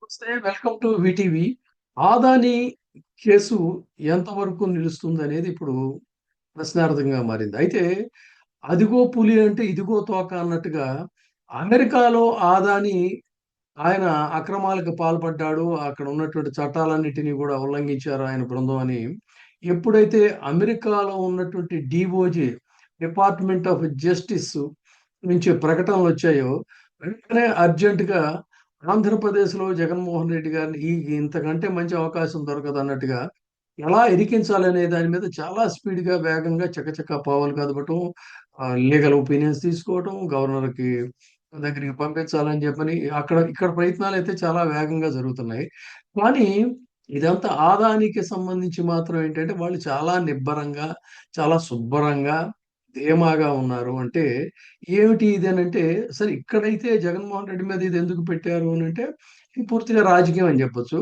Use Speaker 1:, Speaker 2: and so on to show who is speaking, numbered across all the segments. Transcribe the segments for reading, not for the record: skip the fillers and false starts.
Speaker 1: నమస్తే. Welcome to VTV. Adani case ఎంతవరకు నిలుస్తుందనేది ఇప్పుడు ప్రశ్నార్థకంగా మారింది. అయితే అదిగో పులి అంటే ఇదిగో తోక అన్నట్టుగా అమెరికాలో ఆదాని ఆయన అక్రమాలకు పాల్పడ్డాడు. అక్కడ ఉన్నటువంటి చట్టాలన్నిటిని కూడా ఉల్లంఘించారు ఆయన బృందం అని ఎప్పుడైతే అమెరికాలో ఉన్నటువంటి డీఓజే డిపార్ట్మెంట్ ఆఫ్ జస్టిస్ నుంచి ప్రకటనలొచ్చాయో వెంటనే అర్జెంట్‌గా ఆంధ్రప్రదేశ్‌లో జగన్మోహన్ రెడ్డి గారిని ఇంతకంటే మంచి అవకాశం దొరకదన్నట్టుగా ఎలా ఇరికించాలనే దాని మీద చాలా స్పీడ్‌గా, వేగంగా చకచకా పావులు కదపటం, లీగల్ ఒపీనియన్స్ తీసుకోవటం, గవర్నర్‌కి దగ్గరికి పంపించాలని చెప్పని ఇక్కడ ప్రయత్నాలైతే చాలా వేగంగా జరుగుతున్నాయి. కానీ ఇదంతా ఆదానికి సంబంధించి మాత్రం ఏంటంటే వాళ్ళు చాలా నిబ్బరంగా, చాలా శుభ్రంగా, ధీమాగా ఉన్నారు. అంటే ఏమిటి ఇది అనంటే సరే ఇక్కడైతే జగన్మోహన్ రెడ్డి మీద ఇది ఎందుకు పెట్టారు అనంటే ఇది పూర్తిగా రాజకీయం అని చెప్పొచ్చు.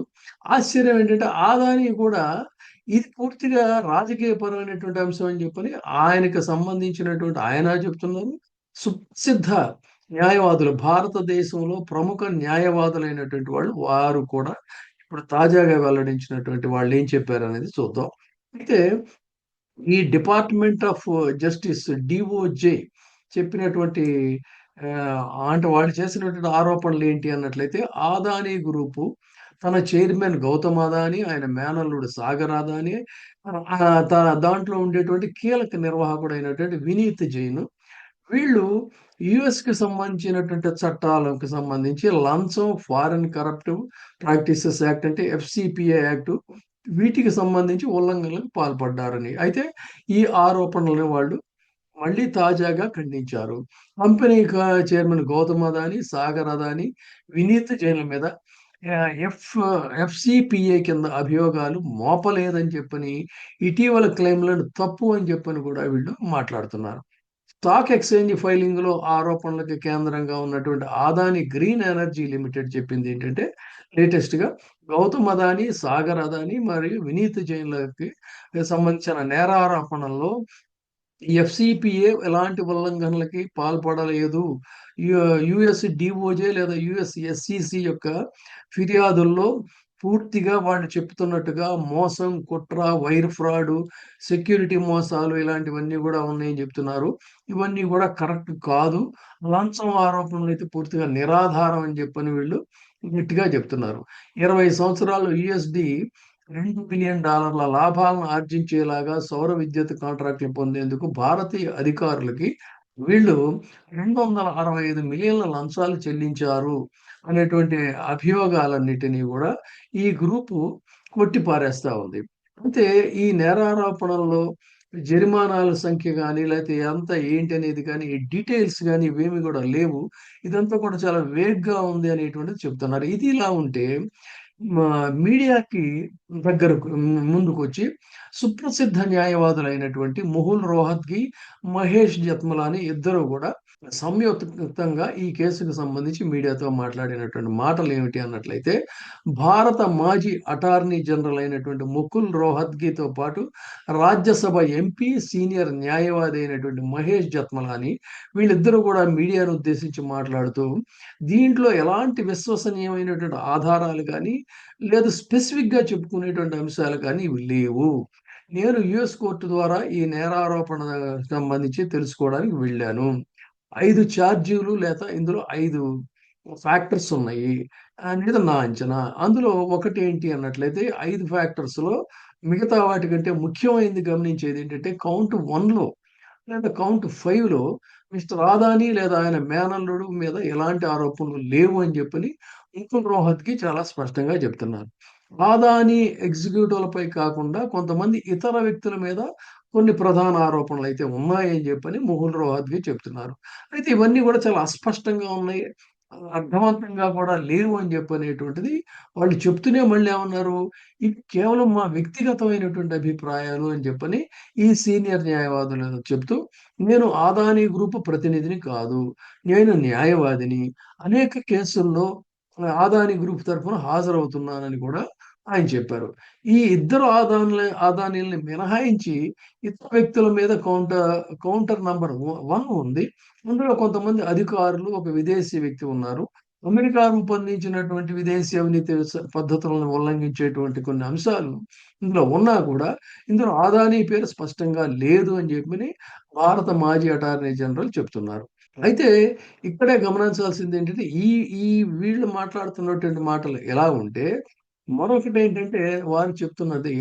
Speaker 1: ఆశ్చర్యం ఏంటంటే ఆదాని కూడా ఇది పూర్తిగా రాజకీయపరమైనటువంటి అంశం అని చెప్పని ఆయనకు సంబంధించినటువంటి ఆయన చెప్తున్నారు. సుప్రసిద్ధ న్యాయవాదులు భారతదేశంలో ప్రముఖ న్యాయవాదులైనటువంటి వారు కూడా ఇప్పుడు తాజాగా వెల్లడించినటువంటి వాళ్ళేం చెప్పారనేది చూద్దాం. అయితే ఈ డిపార్ట్మెంట్ ఆఫ్ జస్టిస్ డీఓజే చెప్పినటువంటి అంటే వాళ్ళు చేసినటువంటి ఆరోపణలేంటి అన్నట్లయితే అదానీ గ్రూపు తన చైర్మన్ గౌతమ్ అదానీ, ఆయన మేనల్లుడు సాగర్ అదానీ, దాంట్లో ఉండేటువంటి కీలక నిర్వాహకుడైనటువంటి వినీత్ జైన్ వీళ్ళు యూఎస్‌కి సంబంధించినటువంటి చట్టాలకు సంబంధించి లంచం, ఫారెన్ కరప్టివ్ ప్రాక్టీసెస్ యాక్ట్ అంటే ఎఫ్‌సిపిఏ యాక్ట్ వీటికి సంబంధించి ఉల్లంఘనలకు పాల్పడ్డారని. అయితే ఈ ఆరోపణలను వాళ్ళు మళ్ళీ తాజాగా ఖండించారు. కంపెనీ చైర్మన్ గౌతమ్ అదానీ, సాగర్ అదానీ, వినీత్ జైన్‌ల మీద ఆహ్, ఎఫ్ ఎఫ్‌సిపిఏ కింద అభియోగాలు మోపలేదని చెప్పని ఇటీవల క్లెయిమ్‌లను తప్పు అని చెప్పని కూడా వీళ్ళు మాట్లాడుతున్నారు. స్టాక్ ఎక్స్‌చేంజ్ ఫైలింగ్‌లో ఆరోపణలకి కేంద్రంగా ఉన్నటువంటి అదానీ గ్రీన్ ఎనర్జీ లిమిటెడ్ చెప్పిందేంటంటే లేటెస్ట్‌గా గౌతమ్ అదానీ, సాగర్ అదానీ మరియు వినీత్ జైన్‌లకి సంబంధించిన నేరారోపణల్లో ఎఫ్‌సిపిఏ ఎలాంటి ఉల్లంఘనలకి పాల్పడలేదు. యు యూఎస్ డీఓజే లేదా యూఎస్ ఎస్‌సిసి యొక్క ఫిర్యాదుల్లో పూర్తిగా వాళ్ళు చెప్తున్నట్టుగా మోసం, కుట్ర, వైర్ ఫ్రాడు, సెక్యూరిటీ మోసాలు ఇలాంటివన్నీ గూడా ఉన్నాయని జెప్తున్నారు. ఇవన్నీ గూడా కరెక్ట్ కాదు. లంచం ఆరోపణలైతే పూర్తిగా నిరాధారం అని జెప్పని వీళ్ళు గట్టిగా జెప్తున్నారు. 20 సంవత్సరాలు యూఎస్‌డి $2 బిలియన్ లాభాలను ఆర్జించేలాగా సౌర విద్యుత్ కాంట్రాక్ట్‌లు పొందేందుకు భారతీయ అధికారులకి వీళ్ళు 265 మిలియన్ల లంచాలు చెల్లించారు అనేటువంటి అభియోగాలన్నిటిని గూడా ఈ గ్రూపు కొట్టిపారేస్తా ఉంది. అయితే ఈ నేరారోపణల్లో జరిమానాల సంఖ్య గాని, లేతే ఎంత ఏంటి అనేది గాని, ఈ డీటెయిల్స్ గాని ఇవేమి గూడా లేవు. ఇదంతా కూడా చాలా వేగ్‌గా ఉంది అనేటువంటిది చెప్తున్నారు. ఇది ఇలా ఉంటే మా మీడియాకి దగ్గరకు ముందుకొచ్చి సుప్రసిద్ధ న్యాయవాదులైనటువంటి ముకుల్ రోహత్గి, మహేష్ జత్మలాని ఇద్దరు గూడా సంయుక్తంగా ఈ కేసుకు సంబంధించి మీడియాతో మాట్లాడినటువంటి మాటలేమిటి అన్నట్లయితే, భారత మాజీ అటార్నీ జనరల్ అయినటువంటి ముకుల్ రోహత్గితో పాటు రాజ్యసభ ఎంపీ, సీనియర్ న్యాయవాది అయినటువంటి మహేష్ జత్మలాని వీళ్ళిద్దరూ గూడా మీడియాను ఉద్దేశించి మాట్లాడుతూ, దీంట్లో ఎలాంటి విశ్వసనీయమైనటువంటి ఆధారాలు గాని, లేదు స్పెసిఫిక్‌గా చెప్పుకునేటువంటి అంశాలు కానీ ఇవి లేవు. నేను యూఎస్ కోర్ట్ ద్వారా ఈ నేరారోపణ సంబంధించి తెలుసుకోవడానికి వెళ్ళాను. 5 ఛార్జీలు లేతే ఇందులో 5 ఫ్యాక్టర్స్ ఉన్నాయి అనేది నా అంచనా. అందులో ఒకటేంటి అన్నట్లయితే 5 ఫ్యాక్టర్స్‌లో మిగతా వాటికంటే ముఖ్యమైనది గమనించేదేంటంటే కౌంట్ 1లో లేదా కౌంట్ 5లో మిస్టర్ అదానీ లేదా ఆయన మేనల్లుడు మీద ఎలాంటి ఆరోపణలు లేవు అని చెప్పని ముకుల్ రోహత్గి చాలా స్పష్టంగా చెప్తున్నారు. అదానీ ఎగ్జిక్యూటివ్‌లపై కాకుండా కొంతమంది ఇతర వ్యక్తుల మీద కొన్ని ప్రధాన ఆరోపణలైతే ఉన్నాయని చెప్పని ముకుల్ రోహత్గి చెప్తున్నారు. అయితే ఇవన్నీ కూడా చాలా అస్పష్టంగా ఉన్నాయి. అర్థవంతంగా కూడా లేవు అని చెప్పనేటువంటిది వాళ్ళు చెప్తూనే మళ్ళీ ఏమన్నారు, ఇది కేవలం మా వ్యక్తిగతమైనటువంటి అభిప్రాయాలు అని చెప్పని ఈ సీనియర్ న్యాయవాదులు చెప్తూ, నేను అదానీ గ్రూప్ ప్రతినిధిని కాదు. నేను న్యాయవాదిని. అనేక కేసుల్లో అదానీ గ్రూప్ తరఫున హాజరవుతున్నానని కూడా ఆయన చెప్పారు. ఈ ఇద్దరు అదానీలని మినహాయించి ఇతర వ్యక్తుల మీద కౌంటర్ నంబర్ 1 ఉంది. అందులో కొంతమంది అధికారులు, ఒక విదేశీ వ్యక్తి ఉన్నారు. అమెరికా రూపొందించినటువంటి విదేశీ అవినీతి పద్ధతులను ఉల్లంఘించేటువంటి కొన్ని అంశాలు ఇందులో ఉన్నా కూడా, ఇందులో అదానీ పేరు స్పష్టంగా లేదు అని చెప్పని భారత మాజీ అటార్నీ జనరల్ చెప్తున్నారు. అయితే ఇక్కడే గమనించాల్సిందేంటంటే, ఈ ఈ వీళ్ళు మాట్లాడుతున్నటువంటి మాటలు ఎలా ఉంటే, మరొకటేంటంటే వారు చెప్తున్నది,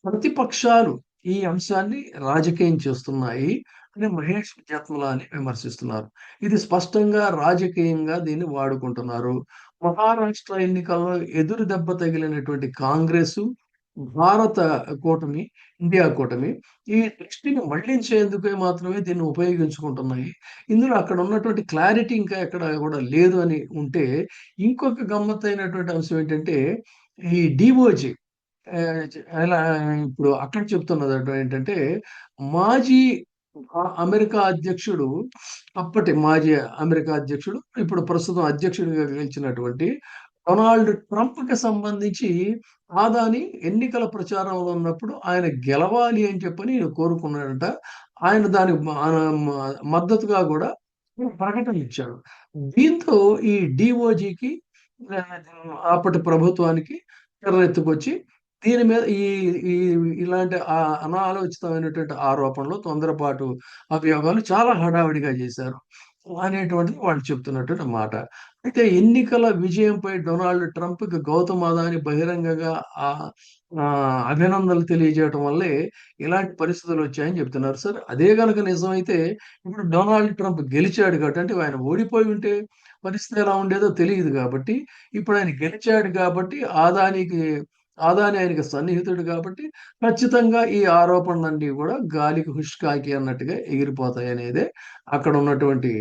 Speaker 1: ప్రతిపక్షాలు ఈ అంశాన్ని రాజకీయం చేస్తున్నాయి అని మహేష్ జత్మలాని విమర్శిస్తున్నారు. ఇది స్పష్టంగా రాజకీయంగా దీన్ని వాడుకుంటున్నారు. మహారాష్ట్ర ఎన్నికల్లో ఎదురు దెబ్బ తగిలినటువంటి కాంగ్రెసు, భారత కూటమి, ఇండియా కూటమి ఈ దృష్టిని మళ్లించేందుకే మాత్రమే దీన్ని ఉపయోగించుకుంటున్నాయి. ఇందులో అక్కడ ఉన్నటువంటి క్లారిటీ ఇంకా ఎక్కడ కూడా లేదు అని ఉంటే, ఇంకొక గమ్మత్తైనటువంటి అంశం ఏంటంటే, ఈ డీఓజీ ఎలా ఇప్పుడు అక్కడ చెప్తున్నదట ఏంటంటే, మాజీ అమెరికా అధ్యక్షుడు, అప్పటి మాజీ అమెరికా అధ్యక్షుడు, ఇప్పుడు ప్రస్తుతం అధ్యక్షుడిగా గెలిచినటువంటి డొనాల్డ్ ట్రంప్‌కి సంబంధించి అదాని ఎన్నికల ప్రచారంలో ఉన్నప్పుడు ఆయన గెలవాలి అని చెప్పని కోరుకున్నాడట. ఆయన దానికి మద్దతుగా గూడా ప్రకటన ఇచ్చాడు. దీంతో ఈ డీఓజీకి అప్పటి ప్రభుత్వానికి చిర్రెత్తుకొచ్చి దీని మీద ఈ ఈ ఇలాంటి అనాలోచితమైనటువంటి ఆరోపణలు, తొందరపాటు అభియోగాలు చాలా హడావిడిగా చేశారు అనేటువంటిది వాళ్ళు చెప్తున్నటువంటి మాట. అయితే ఎన్నికల విజయంపై డొనాల్డ్ ట్రంప్‌కి గౌతమ్ అదాని బహిరంగంగా అభినందనలు తెలియజేయటం వల్లే ఇలాంటి పరిస్థితులొచ్చాయని చెప్తున్నారు. సరే అదే గనక నిజమైతే ఇప్పుడు డొనాల్డ్ ట్రంప్ గెలిచాడు కాబట్టి, అంటే ఆయన ఓడిపోయి ఉంటే పరిస్థితి ఎలా ఉండేదో తెలీదు గాబట్టి, ఇప్పుడు ఆయన గెలిచాడు గాబట్టి అదాని ఆయనకి సన్నిహితుడు గాబట్టి, ఖచ్చితంగా ఈ ఆరోపణలన్నీ గూడా గాలికి హుష్ కాకి అన్నట్టుగా ఎగిరిపోతాయనేదే అక్కడ ఉన్నటువంటి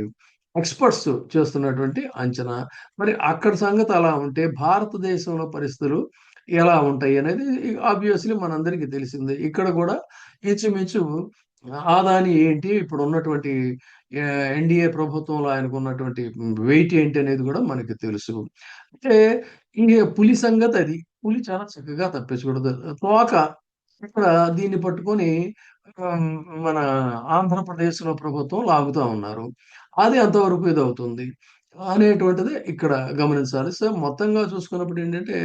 Speaker 1: ఎక్స్‌పర్ట్స్ చేస్తున్నటువంటి అంచనా. మరి అక్కడ సంగతి అలా ఉంటే, భారతదేశంలో పరిస్థితులు ఎలా ఉంటాయనేది ఆబ్వియస్‌లీ మనందరికీ తెలిసిందే. ఇక్కడ గూడా ఇంచుమించు అదాని ఏంటి, ఇప్పుడున్నటువంటి ఎన్‌డీఏ ప్రభుత్వంలో ఆయనకున్నటువంటి వెయిట్ ఏంటి అనేది గూడా మనకి తెలుసు. అంటే ఈ పులి సంగతది. పులి చాలా చక్కగా తప్పించకూడదు. తోక ఇక్కడ దీన్ని పట్టుకొని ఆహ్, మన ఆంధ్రప్రదేశ్‌లో ప్రభుత్వం లాగుతా ఉన్నారు. అది ఎంతవరకు ఇదవుతుంది అనేటువంటిది ఇక్కడ గమనించాలి. సో, మొత్తంగా చూసుకున్నప్పుడు ఏంటంటే,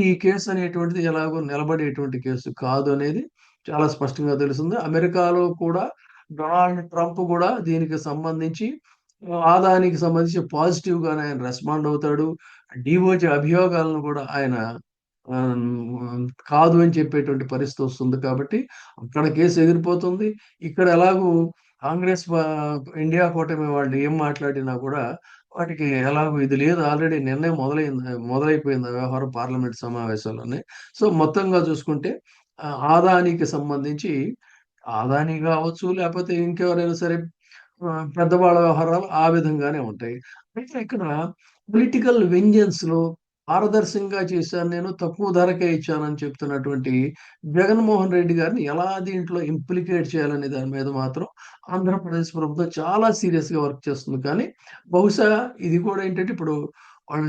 Speaker 1: ఈ కేస్ అనేటువంటిది ఎలాగో నిలబడేటువంటి కేసు కాదు అనేది చాలా స్పష్టంగా తెలుస్తుంది. అమెరికాలో కూడా డొనాల్డ్ ట్రంప్ గూడా దీనికి సంబంధించి అదానికి సంబంధించి పాజిటివ్‌గానే ఆయన రెస్పాండ్ అవుతాడు. డీఓజీ అభియోగాలను గూడా ఆయన కాదు అని చెప్పేటువంటి పరిస్థితొస్తుంది కాబట్టి, అక్కడ కేసు ఎగిరిపోతుంది. ఇక్కడ ఎలాగూ కాంగ్రెస్ ఇండియా కూటమి వాళ్ళు ఏం మాట్లాడినా కూడా వాటికి ఎలాగో ఇది లేదు, ఆల్రెడీ నిన్నే మొదలైపోయింది ఆ వ్యవహారం పార్లమెంట్ సమావేశాల్లోనే. సో, మొత్తంగా చూసుకుంటే అదానికి సంబంధించి అదాని గావచ్చు, లేపోతే ఇంకెవరైనా సరే పెద్దవాళ్ళ వ్యవహారాలు ఆ విధంగానే ఉంటాయి. అయితే ఇక్కడ పొలిటికల్ వెంజెన్స్‌లో పారదర్శకంగా చేశాను నేను, తక్కువ ధరకే ఇచ్చానని చెప్తున్నటువంటి జగన్మోహన్ రెడ్డి గారిని ఎలా దీంట్లో ఇంప్లికేట్ చేయాలనే దాని మీద మాత్రం ఆంధ్రప్రదేశ్ ప్రభుత్వం చాలా సీరియస్‌గా వర్క్ చేస్తుంది. కానీ బహుశా ఇది కూడా ఏంటంటే ఇప్పుడు వాళ్ళు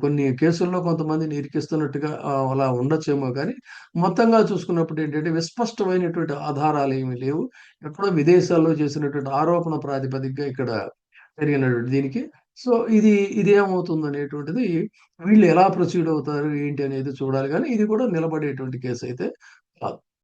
Speaker 1: కొన్ని కేసుల్లో కొంతమందిని ఇరికిస్తున్నట్టుగా అలా ఉండొచ్చేమో గానీ, మొత్తంగా చూసుకున్నప్పుడు ఏంటంటే విస్పష్టమైనటువంటి ఆధారాలేమి లేవు. ఎక్కడో విదేశాల్లో చేసినటువంటి ఆరోపణ ప్రాతిపదికగా ఇక్కడ జరిగినటువంటి దీనికి. సో, ఇదేమవుతుందనేటువంటిది వీళ్ళు ఎలా ప్రొసీడ్ అవుతారు, ఏంటి అనేది చూడాలి గానీ, ఇది కూడా నిలబడేటువంటి కేసయితే కాదు.